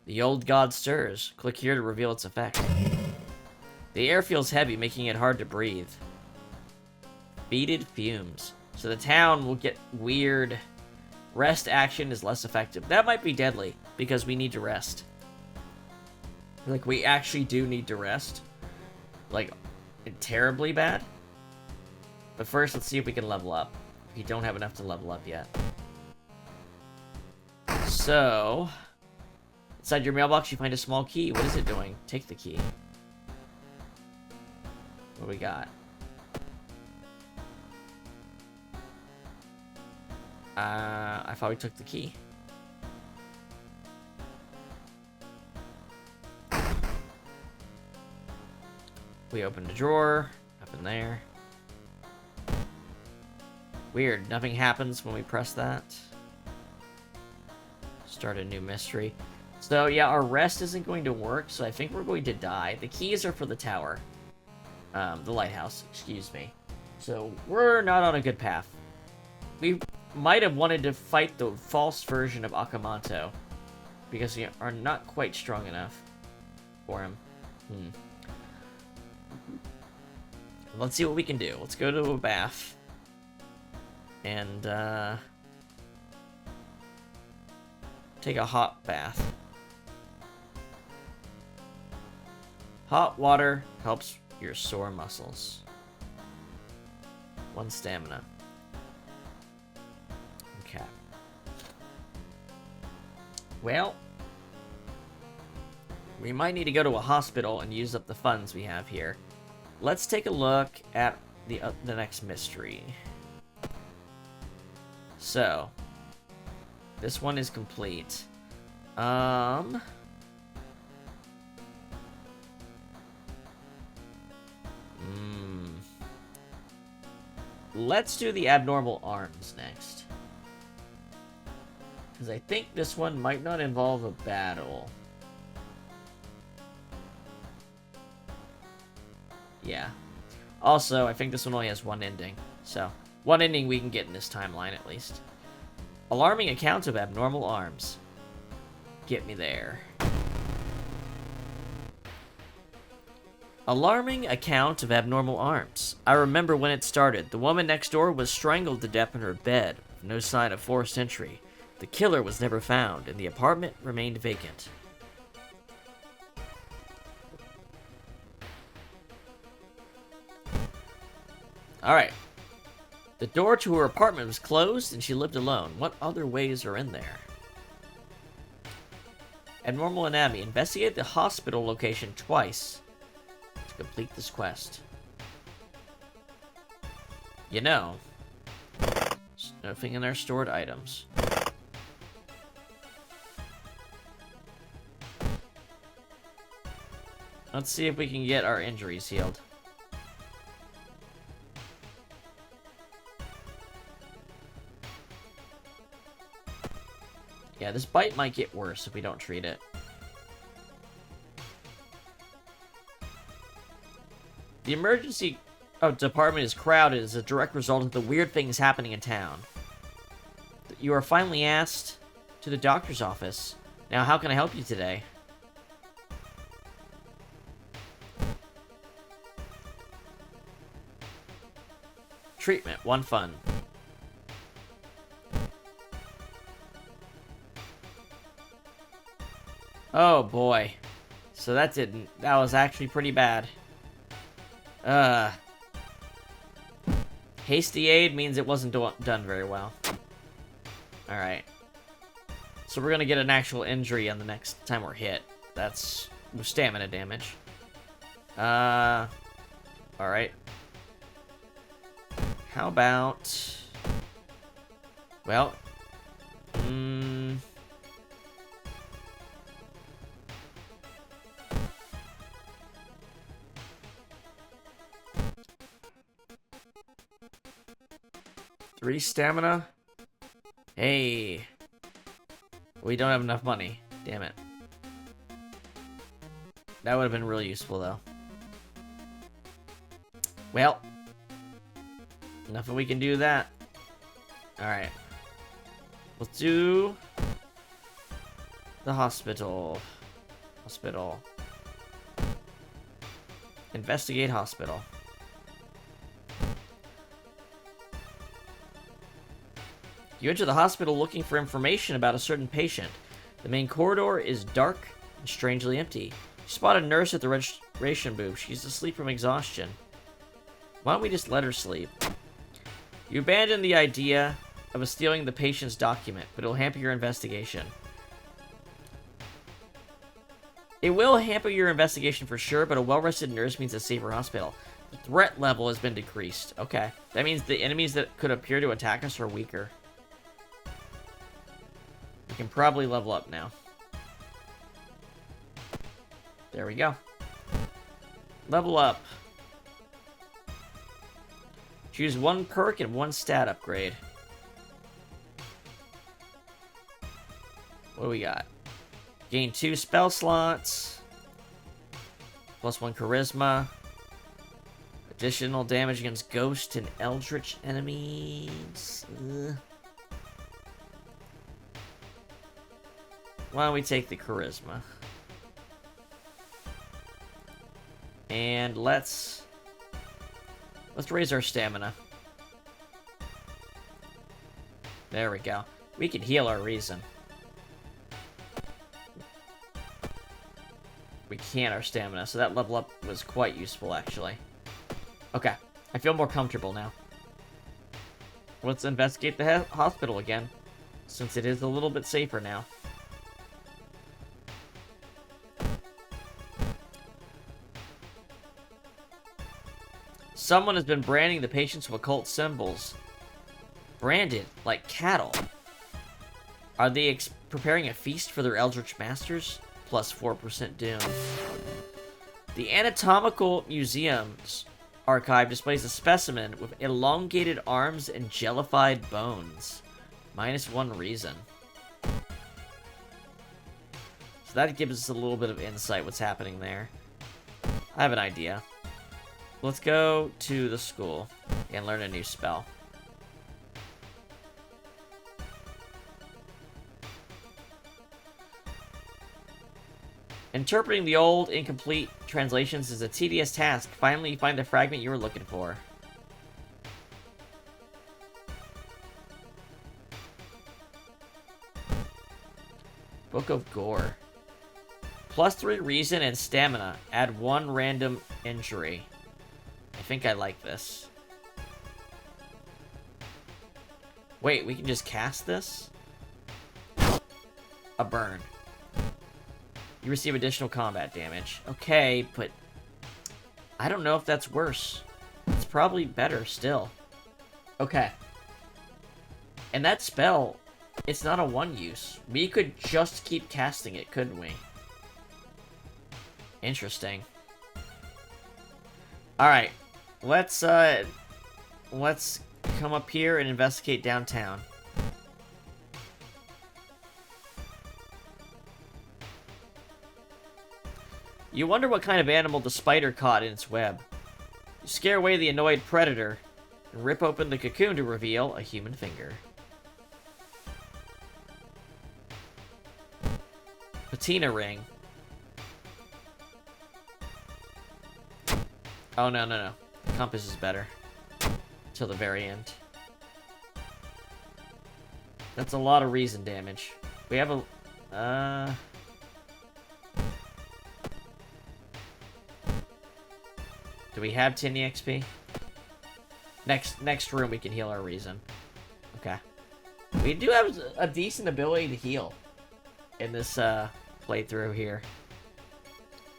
The old god stirs. Click here to reveal its effect. The air feels heavy, making it hard to breathe. Beaded fumes. So the town will get weird. Rest action is less effective. That might be deadly, because we need to rest. Like, we actually do need to rest. Like, terribly bad. But first, let's see if we can level up. We don't have enough to level up yet. So, inside your mailbox, you find a small key. What is it doing? Take the key. What do we got? I thought we took the key. We opened a drawer. Up in there. Weird. Nothing happens when we press that. Start a new mystery. So, yeah, our rest isn't going to work, so I think we're going to die. The keys are for the tower. The lighthouse, excuse me. So, we're not on a good path. We might have wanted to fight the false version of Akamanto, because we are not quite strong enough for him. Let's see what we can do. Let's go to a bath. And, take a hot bath. Hot water helps your sore muscles. 1 stamina. Okay. Well, we might need to go to a hospital and use up the funds we have here. Let's take a look at the next mystery. So, this one is complete. Let's do the abnormal arms next. Because I think this one might not involve a battle. Yeah. Also, I think this one only has 1 ending. So, 1 ending we can get in this timeline at least. Alarming accounts of abnormal arms. Get me there. Alarming account of abnormal arms. I remember when it started. The woman next door was strangled to death in her bed. No sign of forced entry. The killer was never found, and the apartment remained vacant. Alright. The door to her apartment was closed, and she lived alone. What other ways are in there? Abnormal anatomy. Investigate the hospital location twice to complete this quest. You know, there's nothing in our stored items. Let's see if we can get our injuries healed. Yeah, this bite might get worse if we don't treat it. The emergency department is crowded as a direct result of the weird things happening in town. You are finally asked to the doctor's office. Now, how can I help you today? Treatment, 1 fun. Oh boy. So that was actually pretty bad. Hasty aid means it wasn't done very well. Alright. So we're gonna get an actual injury on the next time we're hit. That's stamina damage. Alright. How about... Well... 3 stamina? Hey. We don't have enough money. Damn it. That would have been really useful, though. Well. Nothing we can do that. Alright. Let's do... The hospital. Hospital. Investigate hospital. You enter the hospital looking for information about a certain patient. The main corridor is dark and strangely empty. You spot a nurse at the registration booth. She's asleep from exhaustion. Why don't we just let her sleep? You abandon the idea of stealing the patient's document, but it'll hamper your investigation. It will hamper your investigation for sure, but a well-rested nurse means a safer hospital. The threat level has been decreased. Okay. That means the enemies that could appear to attack us are weaker. We can probably level up now. There we go. Level up. Choose one perk and one stat upgrade. What do we got? Gain 2 spell slots. +1 charisma. Additional damage against ghost and eldritch enemies. Why don't we take the charisma? And let's raise our stamina. There we go. We can heal our reason. We can our stamina, so that level up was quite useful, actually. Okay, I feel more comfortable now. Let's investigate the hospital again, since it is a little bit safer now. Someone has been branding the patients with occult symbols. Branded like cattle. Are they preparing a feast for their eldritch masters? +4% doom. The Anatomical Museum's archive displays a specimen with elongated arms and jellified bones. -1 reason. So that gives us a little bit of insight what's happening there. I have an idea. Let's go to the school and learn a new spell. Interpreting the old, incomplete translations is a tedious task. Finally, you find the fragment you were looking for. Book of Gore. +3 reason and stamina. Add 1 random injury. I think I like this. Wait, we can just cast this? A burn. You receive additional combat damage. Okay, but I don't know if that's worse. It's probably better still. Okay. And that spell, it's not a one use. We could just keep casting it, couldn't we? Interesting. Alright. Let's come up here and investigate downtown. You wonder what kind of animal the spider caught in its web. You scare away the annoyed predator and rip open the cocoon to reveal a human finger. Patina ring. Oh, no. Compass is better. Till the very end. That's a lot of reason damage. We have a... Do we have 10 EXP? Next room we can heal our reason. Okay. We do have a decent ability to heal in this playthrough here.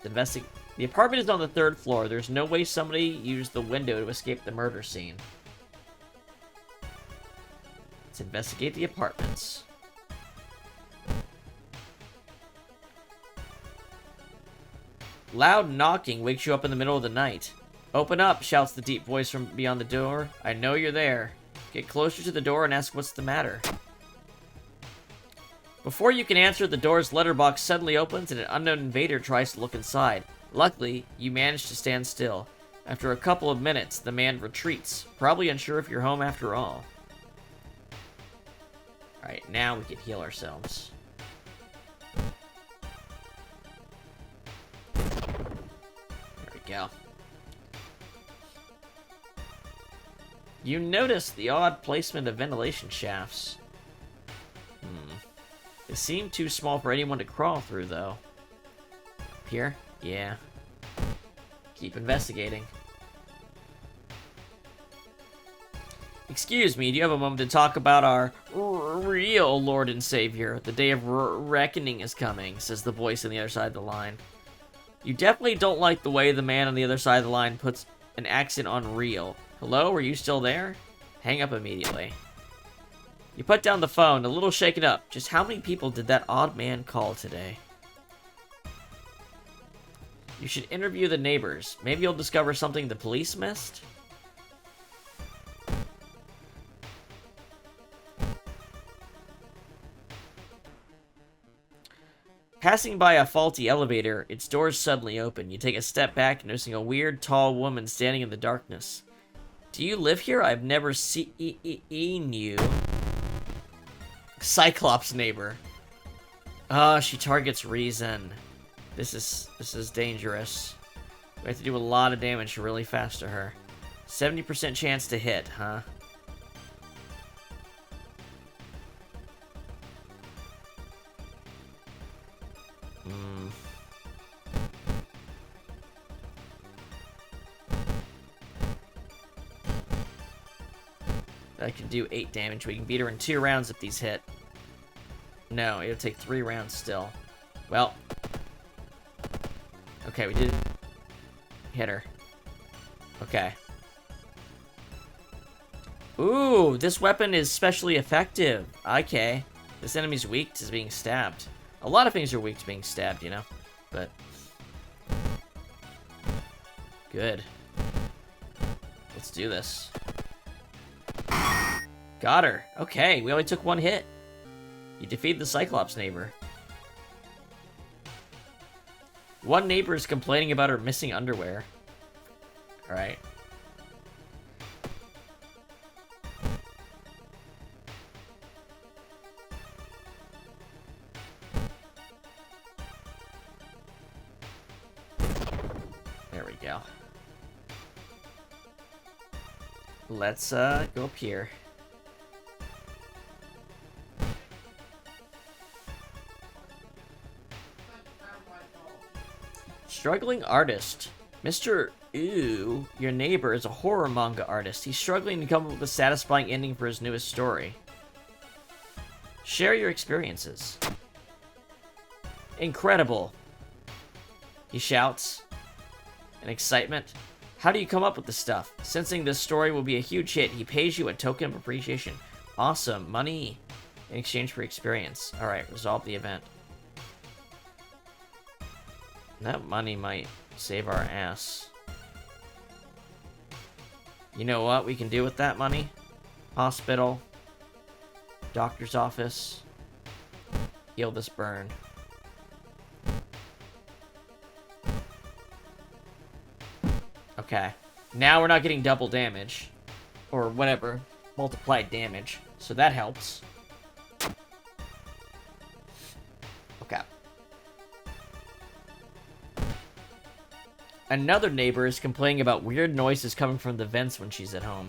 The apartment is on the 3rd floor. There's no way somebody used the window to escape the murder scene. Let's investigate the apartments. Loud knocking wakes you up in the middle of the night. Open up, shouts the deep voice from beyond the door. I know you're there. Get closer to the door and ask what's the matter. Before you can answer, the door's letterbox suddenly opens and an unknown invader tries to look inside. Luckily, you manage to stand still. After a couple of minutes, the man retreats, probably unsure if you're home after all. Alright, now we can heal ourselves. go. You notice the odd placement of ventilation shafts. They seem too small for anyone to crawl through, though. Up here? Yeah. Keep investigating. Excuse me, do you have a moment to talk about our real Lord and Savior? The day of reckoning is coming, says the voice on the other side of the line. You definitely don't like the way the man on the other side of the line puts an accent on real. Hello, are you still there? Hang up immediately. You put down the phone, a little shaken up. Just how many people did that odd man call today? You should interview the neighbors. Maybe you'll discover something the police missed? Passing by a faulty elevator, its doors suddenly open. You take a step back, noticing a weird, tall woman standing in the darkness. Do you live here? I've never seen you. Cyclops Neighbor. She targets reason. This is dangerous. We have to do a lot of damage really fast to her. 70% chance to hit, huh? I can do 8 damage. We can beat her in 2 rounds if these hit. No, it'll take 3 rounds still. Well. Okay, we did hit her. Okay. Ooh, this weapon is specially effective. Okay. This enemy's weak to being stabbed. A lot of things are weak to being stabbed, you know? But good. Let's do this. Got her. Okay, we only took 1 hit. You defeated the Cyclops Neighbor. One neighbor is complaining about her missing underwear. Alright. There we go. Let's go up here. Struggling artist. Mr. Ooh, your neighbor is a horror manga artist. He's struggling to come up with a satisfying ending for his newest story. Share your experiences. Incredible, he shouts in excitement. How do you come up with this stuff? Sensing this story will be a huge hit, he pays you a token of appreciation. Awesome. Money in exchange for experience. Alright, resolve the event. That money might save our ass. You know what we can do with that money? Hospital. Doctor's office. Heal this burn. Okay. Now we're not getting double damage. Or whatever. Multiplied damage. So that helps. Okay. Another neighbor is complaining about weird noises coming from the vents when she's at home.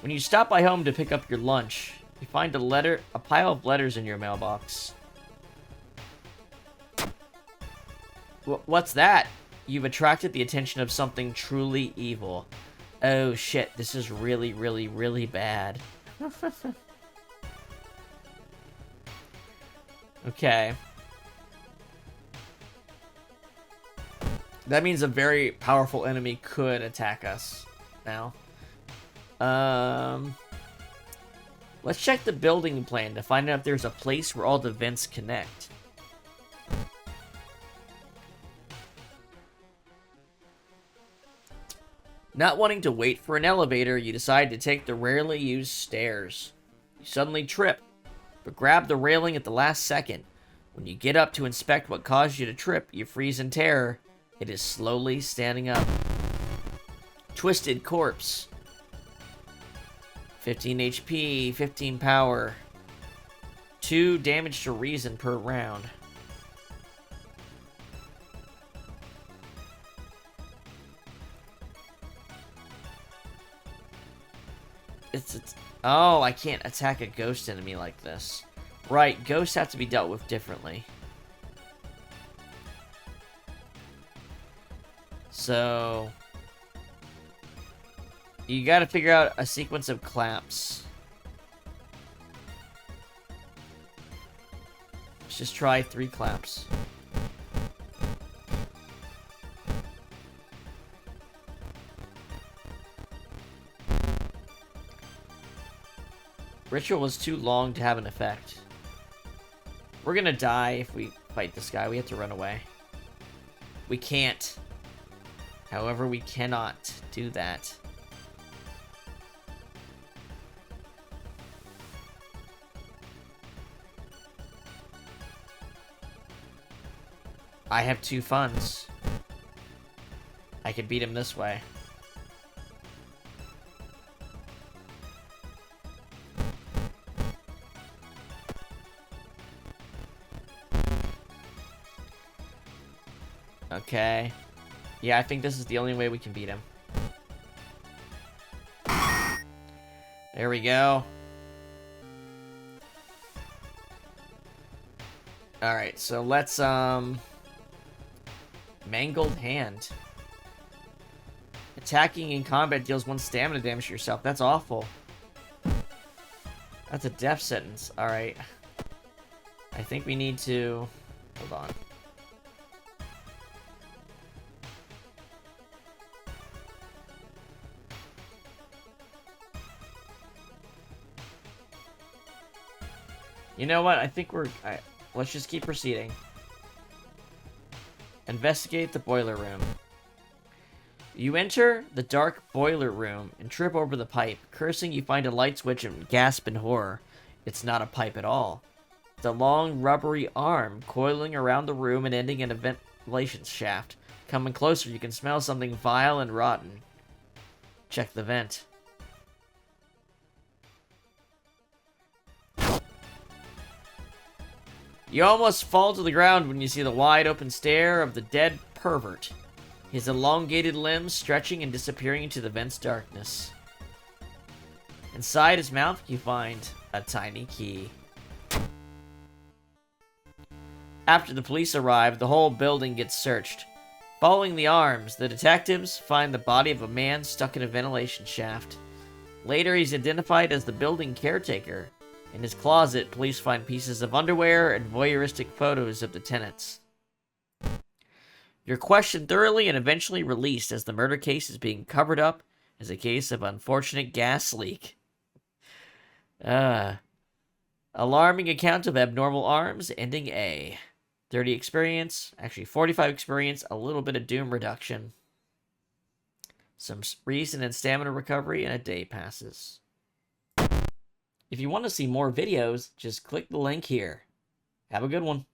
When you stop by home to pick up your lunch, you find a pile of letters in your mailbox. What's that? You've attracted the attention of something truly evil. Oh shit, this is really, really, really bad. Okay. That means a very powerful enemy could attack us now. Let's check the building plan to find out if there's a place where all the vents connect. Not wanting to wait for an elevator, you decide to take the rarely used stairs. You suddenly trip, but grab the railing at the last second. When you get up to inspect what caused you to trip, you freeze in terror. It is slowly standing up. Twisted corpse. 15 HP, 15 power. 2 damage to reason per round. Oh, I can't attack a ghost enemy like this. Right, ghosts have to be dealt with differently. So... you gotta figure out a sequence of claps. Let's just try 3 claps. Ritual was too long to have an effect. We're gonna die if we fight this guy. We have to run away. We can't. However, we cannot do that. I have 2 funds. I could beat him this way. Okay. Yeah, I think this is the only way we can beat him. There we go. Alright, so let's, Mangled Hand. Attacking in combat deals 1 stamina damage to yourself. That's awful. That's a death sentence. Alright. I think we need to... hold on. You know what? I think we're... let's just keep proceeding. Investigate the boiler room. You enter the dark boiler room and trip over the pipe. Cursing, you find a light switch and gasp in horror. It's not a pipe at all. It's a long, rubbery arm coiling around the room and ending in a ventilation shaft. Coming closer, you can smell something vile and rotten. Check the vent. You almost fall to the ground when you see the wide-open stare of the dead pervert. His elongated limbs stretching and disappearing into the vent's darkness. Inside his mouth, you find a tiny key. After the police arrive, the whole building gets searched. Following the arms, the detectives find the body of a man stuck in a ventilation shaft. Later, he's identified as the building caretaker. In his closet, police find pieces of underwear and voyeuristic photos of the tenants. You're questioned thoroughly and eventually released as the murder case is being covered up as a case of unfortunate gas leak. Alarming account of abnormal arms, ending A. 30 experience, actually 45 experience, a little bit of doom reduction. Some reason and stamina recovery, and a day passes. If you want to see more videos, just click the link here. Have a good one.